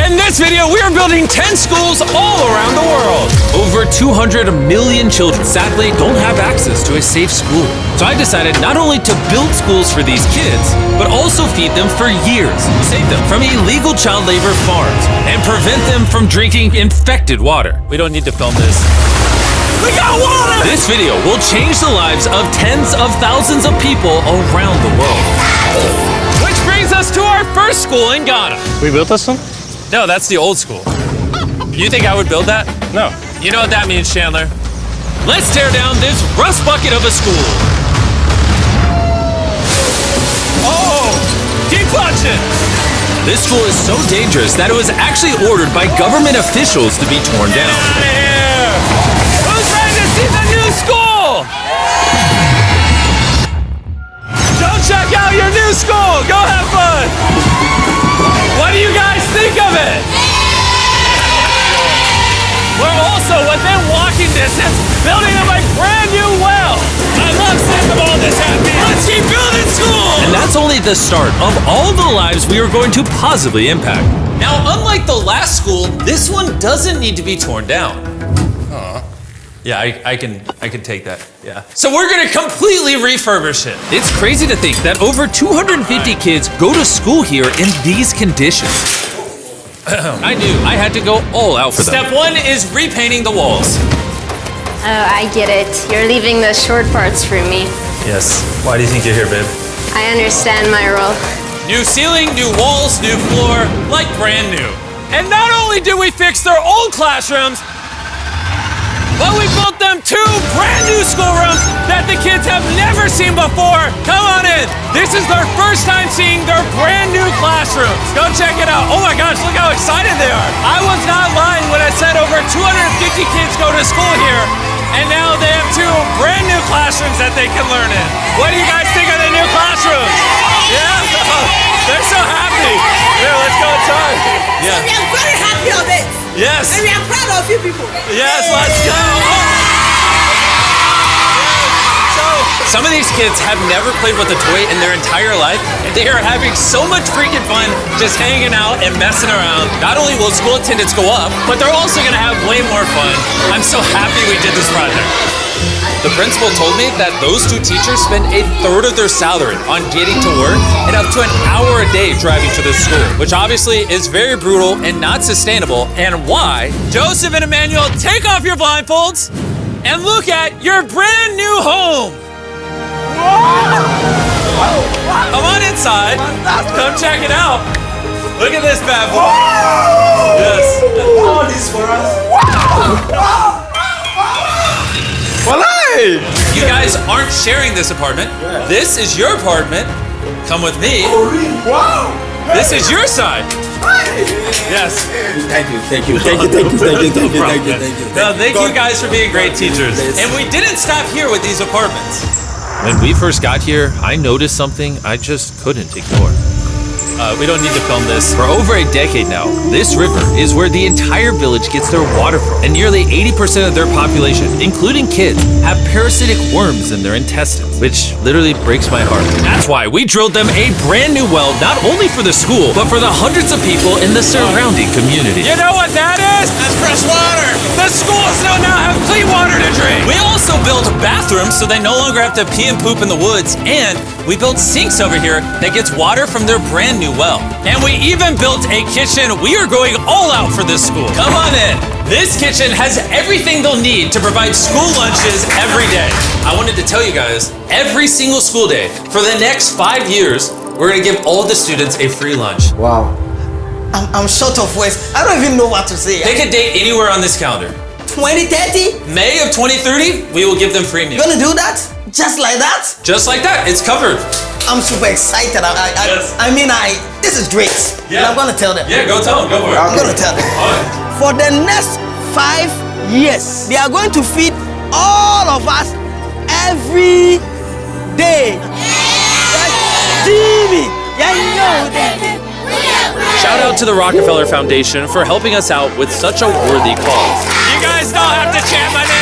In this video, we are building 10 schools all around the world. Over 200 million children sadly don't have access to a safe school. So I decided not only to build schools for these kids, but also feed them for years, save them from illegal child labor farms, and prevent them from drinking infected water. We don't need to film this. We got water! This video will change the lives of tens of thousands of people around the world. Which brings us to our first school in Ghana. We built this one? No, that's the old school. You think I would build that? No. You know what that means, Chandler? Let's tear down this rust bucket of a school. Oh, keep punching! This school is so dangerous that it was actually ordered by government officials to be torn down. Get out of here! Who's ready to see the new school? Go check out your new school! Go have fun! What do you guys think of it? We're also within walking distance, building them a brand new well. I love seeing them all this happy. Let's keep building schools! And that's only the start of all the lives we are going to positively impact. Now, unlike the last school, this one doesn't need to be torn down. Yeah, I can take that, yeah. So we're gonna completely refurbish it. It's crazy to think that over 250 kids go to school here in these conditions. I knew I had to go all out for them. Step one is repainting the walls. Oh, I get it. You're leaving the short parts for me. Yes, why do you think you're here, babe? I understand my role. New ceiling, new walls, new floor, like brand new. And not only did we fix their old classrooms, but we built them 2 brand new schoolrooms that the kids have never seen before. Come on in. This is their first time seeing their brand new classrooms. Go check it out. Oh my gosh, look how excited they are. I was not lying when I said over 250 kids go to school here, and now they have 2 brand new classrooms that they can learn in. What do you guys think of the new classrooms? Yeah? They're so happy. Here, let's go inside. Yeah. We are very happy of it. Yes. And we are proud of you people. Yes, let's go. So, some of these kids have never played with a toy in their entire life, and they are having so much freaking fun just hanging out and messing around. Not only will school attendance go up, but they're also gonna have way more fun. I'm so happy we did this project. The principal told me that those 2 teachers spend 1/3 of their salary on getting to work and up to an hour a day driving to the school, which obviously is very brutal and not sustainable, and why. Joseph and Emmanuel, take off your blindfolds and look at your brand new home. Come on inside. Come check it out. Look at this bad boy. Yes. All this for us. You guys aren't sharing this apartment. This is your apartment. Come with me. Wow! This is your side. Yes. Thank you. Thank you guys for being great teachers. And we didn't stop here with these apartments. When we first got here, I noticed something I just couldn't ignore. We don't need to film this. For over a decade now, this river is where the entire village gets their water from. And nearly 80% of their population, including kids, have parasitic worms in their intestines, which literally breaks my heart. That's why we drilled them a brand new well, not only for the school, but for the hundreds of people in the surrounding community. You know what that is? That's fresh water. The schools now have clean water to drink. We also built bathrooms so they no longer have to pee and poop in the woods, and we built sinks over here that gets water from their brand new well. And we even built a kitchen. We are going all out for this school. Come on in. This kitchen has everything they'll need to provide school lunches every day. I wanted to tell you guys, every single school day for the next 5 years, we're gonna give all the students a free lunch. Wow. I'm short of words. I don't even know what to say. Pick a date anywhere on this calendar. 2030? May of 2030, we will give them free meals. You gonna do that? Just like that? Just like that, it's covered. I'm super excited. Yes. This is great. Yeah. And I'm gonna tell them. Yeah, go tell them, go for it. I'm gonna tell them. For the next 5 years, they are going to feed all of us every day. Jimmy, yeah, you know that. Shout out to the Rockefeller Foundation for helping us out with such a worthy cause. You guys don't have to chant my name.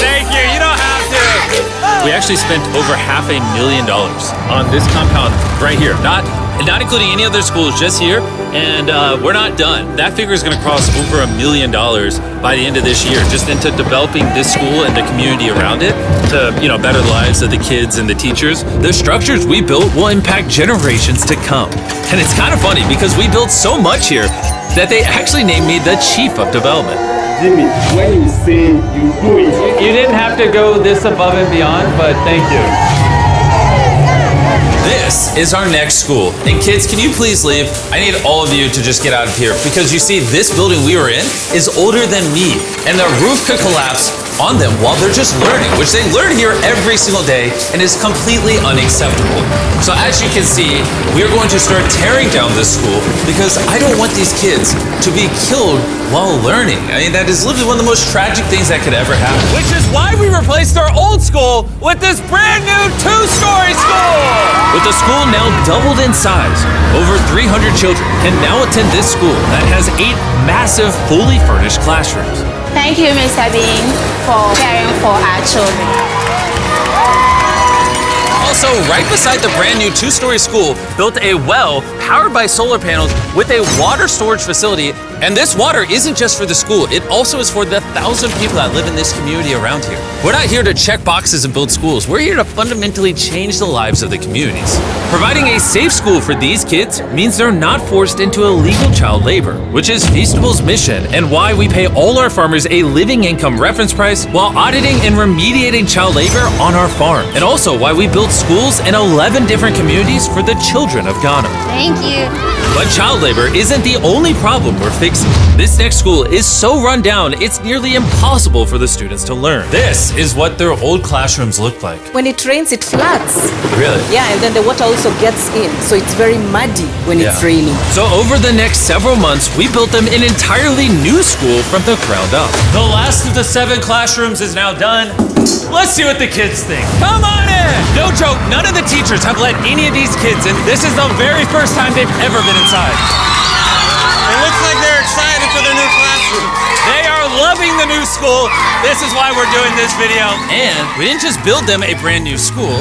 Thank you. You don't have to. We actually spent over $500,000 on this compound right here. Not and not including any other schools, just here. And we're not done. That figure is going to cross over $1 million by the end of this year, just into developing this school and the community around it to, better the lives of the kids and the teachers. The structures we built will impact generations to come. And it's kind of funny because we built so much here that they actually named me the Chief of Development. Jimmy, when you say you do it. You didn't have to go this above and beyond, but thank you. This is our next school. And kids, can you please leave? I need all of you to just get out of here because you see, this building we were in is older than me, and the roof could collapse on them while they're just learning, which they learn here every single day and is completely unacceptable. So as you can see, we are going to start tearing down this school because I don't want these kids to be killed while learning. I mean, that is literally one of the most tragic things that could ever happen. Which is why we replaced our old school with this brand new 2-story school! With the school now doubled in size, over 300 children can now attend this school that has 8 massive, fully furnished classrooms. Thank you, Mr. Bean, for caring for our children. Also, right beside the brand new 2-story school, built a well powered by solar panels with a water storage facility. And this water isn't just for the school, it also is for the 1,000 people that live in this community around here. We're not here to check boxes and build schools. We're here to fundamentally change the lives of the communities. Providing a safe school for these kids means they're not forced into illegal child labor, which is Feastable's mission and why we pay all our farmers a living income reference price while auditing and remediating child labor on our farm. And also why we build schools in 11 different communities for the children of Ghana. Thank you. But child labor isn't the only problem we're fixing. This next school is so run down, it's nearly impossible for the students to learn. This is what their old classrooms look like. When it rains, it floods. Really? Yeah, and then the water also gets in, so it's very muddy when it's raining. So over the next several months, we built them an entirely new school from the ground up. The last of the 7 classrooms is now done. Let's see what the kids think. Come on in! No joke, none of the teachers have let any of these kids in. This is the very first time they've ever been inside. It looks like they're excited for their new classroom. They are loving the new school. This is why we're doing this video. And we didn't just build them a brand new school,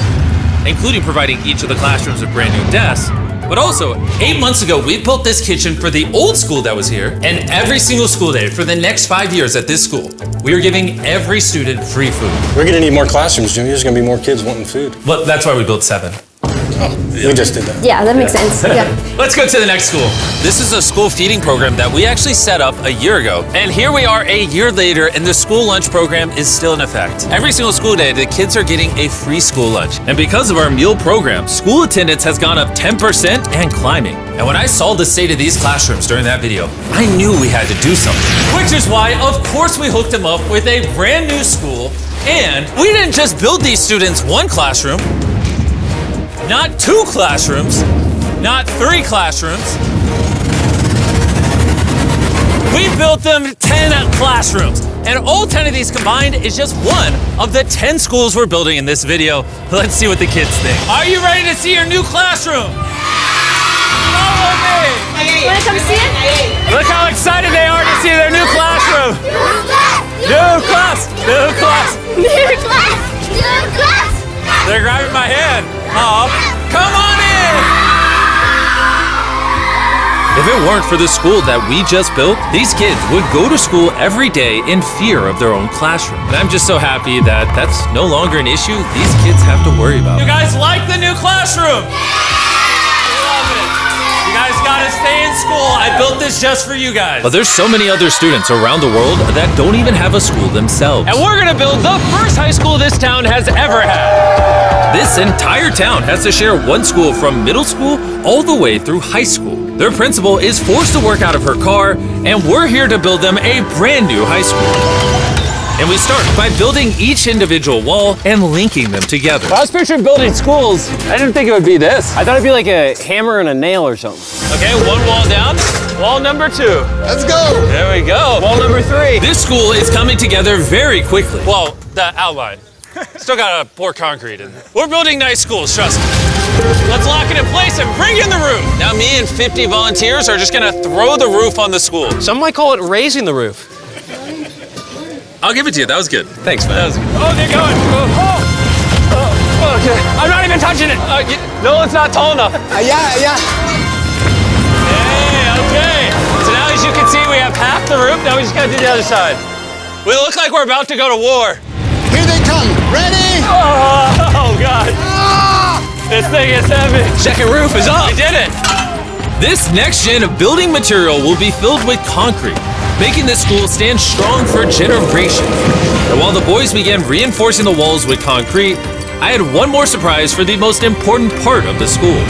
including providing each of the classrooms with brand new desks, but also 8 months ago, we built this kitchen for the old school that was here, and every single school day for the next 5 years at this school, we are giving every student free food. We're gonna need more classrooms, Jimmy. There's gonna be more kids wanting food. Well, that's why we built 7. We just did that. Yeah, that makes sense. Yeah. Let's go to the next school. This is a school feeding program that we actually set up a year ago. And here we are a year later, and the school lunch program is still in effect. Every single school day, the kids are getting a free school lunch. And because of our meal program, school attendance has gone up 10% and climbing. And when I saw the state of these classrooms during that video, I knew we had to do something. Which is why, of course, we hooked them up with a brand new school. And we didn't just build these students 1 classroom, not 2 classrooms, not 3 classrooms. We built them 10 classrooms. And all 10 of these combined is just one of the 10 schools we're building in this video. Let's see what the kids think. Are you ready to see your new classroom? Follow me. Wanna come see it? Look how excited they are to see their new classroom. New class, new class. New class! New class! They're grabbing my hand. Oh, come on in! If it weren't for the school that we just built, these kids would go to school every day in fear of their own classroom. And I'm just so happy that that's no longer an issue these kids have to worry about. You guys like the new classroom? Love it. You guys gotta stay in school. I built this just for you guys. But there's so many other students around the world that don't even have a school themselves. And we're gonna build the first high school this town has ever had. This entire town has to share one school from middle school all the way through high school. Their principal is forced to work out of her car, and we're here to build them a brand new high school. And we start by building each individual wall and linking them together. When I was picturing building schools, I didn't think it would be this. I thought it'd be like a hammer and a nail or something. Okay, 1 wall down. Wall number 2. Let's go. There we go. Wall number 3. This school is coming together very quickly. Well, the outline. Still gotta pour concrete in. We're building nice schools, trust me. Let's lock it in place and bring in the roof. Now me and 50 volunteers are just gonna throw the roof on the school. Some might call it raising the roof. I'll give it to you, that was good. Thanks, man. That was good. Oh, they're going. Okay. I'm not even touching it. No, it's not tall enough. Yeah. Now we just gotta do the other side. We look like we're about to go to war. Here they come. Ready? Oh God. This thing is heavy. Second roof is up. We did it. This next gen of building material will be filled with concrete, making this school stand strong for generations. And while the boys began reinforcing the walls with concrete, I had one more surprise for the most important part of the school.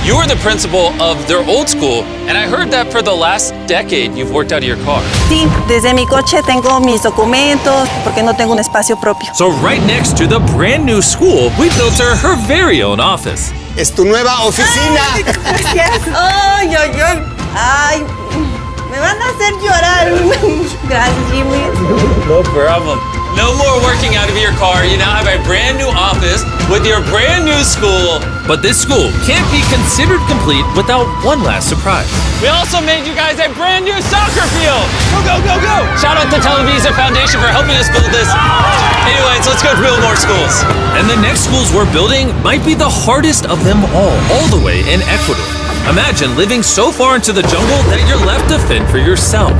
You were the principal of their old school, and I heard that for the last decade you've worked out of your car. Sí, desde mi coche tengo mis documentos porque no tengo un espacio propio. So right next to the brand new school, we built her very own office. Es tu nueva oficina. Gracias. Ay, ay, ay. Ay, me van a hacer llorar. Gracias, Jimmy. No problem. No more working out of your car. You now have a brand new office with your brand new school. But this school can't be considered complete without one last surprise. We also made you guys a brand new soccer field. Go, go, go, go. Shout out to Televisa Foundation for helping us build this. Anyways, let's go build more schools. And the next schools we're building might be the hardest of them all the way in Ecuador. Imagine living so far into the jungle that you're left to fend for yourself.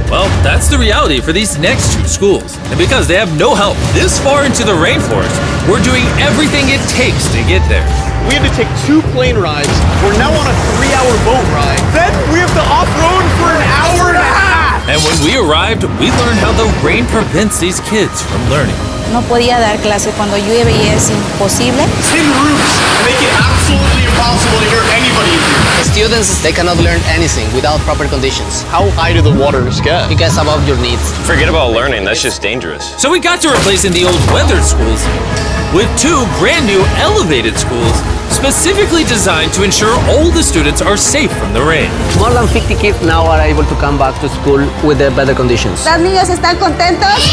Well, that's the reality for these next two schools. And because they have no help this far into the rainforest, we're doing everything it takes to get there. We had to take 2 plane rides. We're now on a 3-hour boat ride. Then we have to off-road for an hour and a half. And when we arrived, we learned how the rain prevents these kids from learning. No podía dar clase cuando llueve y es imposible. Tin roofs make it absolutely impossible to hear anybody in here. Students, they cannot learn anything without proper conditions. How high do the waters get? It gets above your needs. Forget about learning, that's just dangerous. So we got to replacing the old weathered schools with 2 brand new elevated schools specifically designed to ensure all the students are safe from the rain. More than 50 kids now are able to come back to school with better conditions. ¿Los niños están contentos?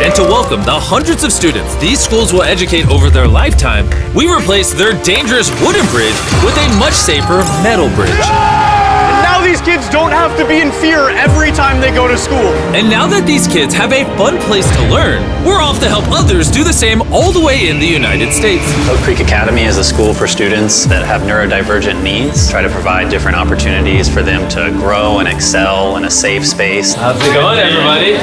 And to welcome the hundreds of students these schools will educate over their lifetime, we replaced their dangerous wooden bridge with a much safer metal bridge. And now these kids don't have to be in fear every time they go to school. And now that these kids have a fun place to learn, we're off to help others do the same all the way in the United States. Oak Creek Academy is a school for students that have neurodivergent needs. Try to provide different opportunities for them to grow and excel in a safe space. How's it going, everybody?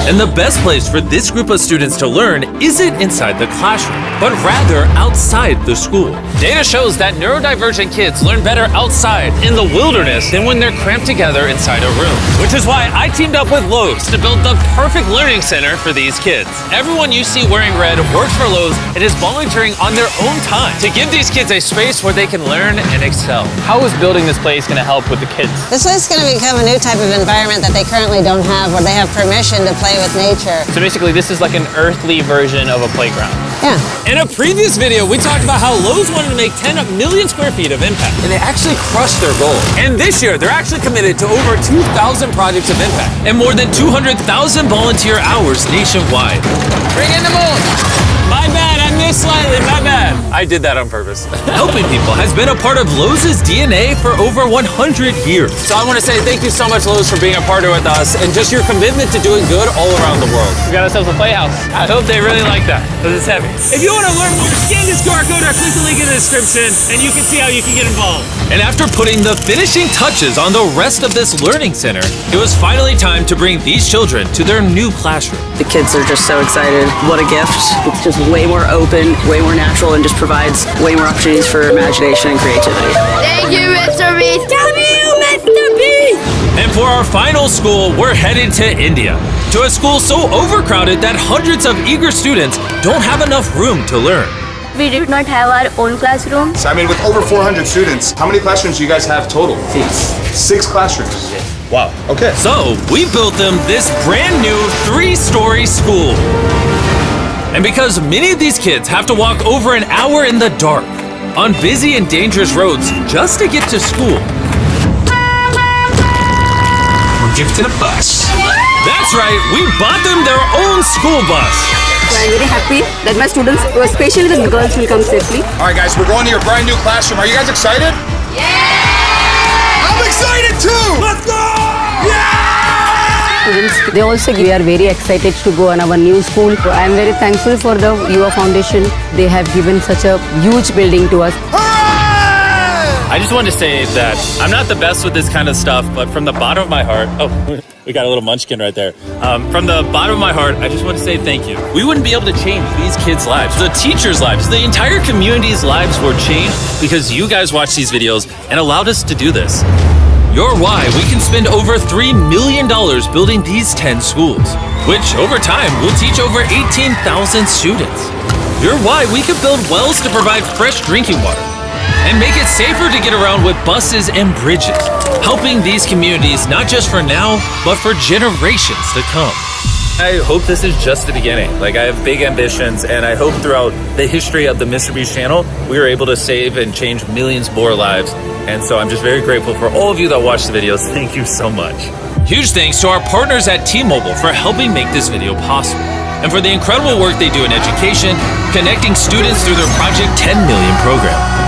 And the best place for this group of students to learn isn't inside the classroom, but rather outside the school. Data shows that neurodivergent kids learn better outside in the wilderness than when they're cramped together inside a room. Which is why I teamed up with Lowe's to build the perfect learning center for these kids. Everyone you see wearing red works for Lowe's and is volunteering on their own time to give these kids a space where they can learn and excel. How is building this place gonna help with the kids? This is going to become a new type of environment that they currently don't have, where they have permission to play with nature. So basically this is like an earthly version of a playground. Yeah. In a previous video, we talked about how Lowe's wanted to make 10 million square feet of impact, and they actually crushed their goal. And this year, they're actually committed to over 2,000 projects of impact and more than 200,000 volunteer hours nationwide. Bring in the moon! My bad, I missed slightly, my bad. I did that on purpose. Helping people has been a part of Lowe's DNA for over 100 years. So I want to say thank you so much, Lowe's, for being a partner with us and just your commitment to doing good all around the world. We got ourselves a playhouse. I hope they really like that, because it's heavy. If you want to learn more, scan this QR code or click the link in the description, and you can see how you can get involved. And after putting the finishing touches on the rest of this learning center, it was finally time to bring these children to their new classroom. The kids are just so excited. What a gift. It's just way more open, way more natural, and just provides way more opportunities for imagination and creativity. Thank you, Mr. Beast. Thank you, Mr. Beast. And for our final school, we're headed to India, to a school so overcrowded that hundreds of eager students don't have enough room to learn. We did not have our own classroom. So I mean, with over 400 students, how many classrooms do you guys have total? 6 classrooms. Wow, okay. So we built them this brand new 3-story school. And because many of these kids have to walk over an hour in the dark on busy and dangerous roads just to get to school. We're gifted a bus. That's right, we bought them their own school bus. So I'm very happy that my students, especially the girls, will come safely. All right, guys, we're going to your brand new classroom. Are you guys excited? Yeah! I'm excited too! Let's go! Students, they also are very excited to go on our new school. So I'm very thankful for the UA Foundation. They have given such a huge building to us. Hooray! I just wanted to say that I'm not the best with this kind of stuff, but from the bottom of my heart, oh, we got a little munchkin right there. From the bottom of my heart, I just want to say thank you. We wouldn't be able to change these kids' lives, the teachers' lives, the entire community's lives were changed because you guys watched these videos and allowed us to do this. You're why we can spend over $3 million building these 10 schools, which over time will teach over 18,000 students. You're why we could build wells to provide fresh drinking water and make it safer to get around with buses and bridges, helping these communities not just for now, but for generations to come. I hope this is just the beginning. Like, I have big ambitions, and I hope throughout the history of the Mr. Beast channel, we are able to save and change millions more lives. And so I'm just very grateful for all of you that watch the videos. Thank you so much. Huge thanks to our partners at T-Mobile for helping make this video possible, and for the incredible work they do in education, connecting students through their Project 10 Million program.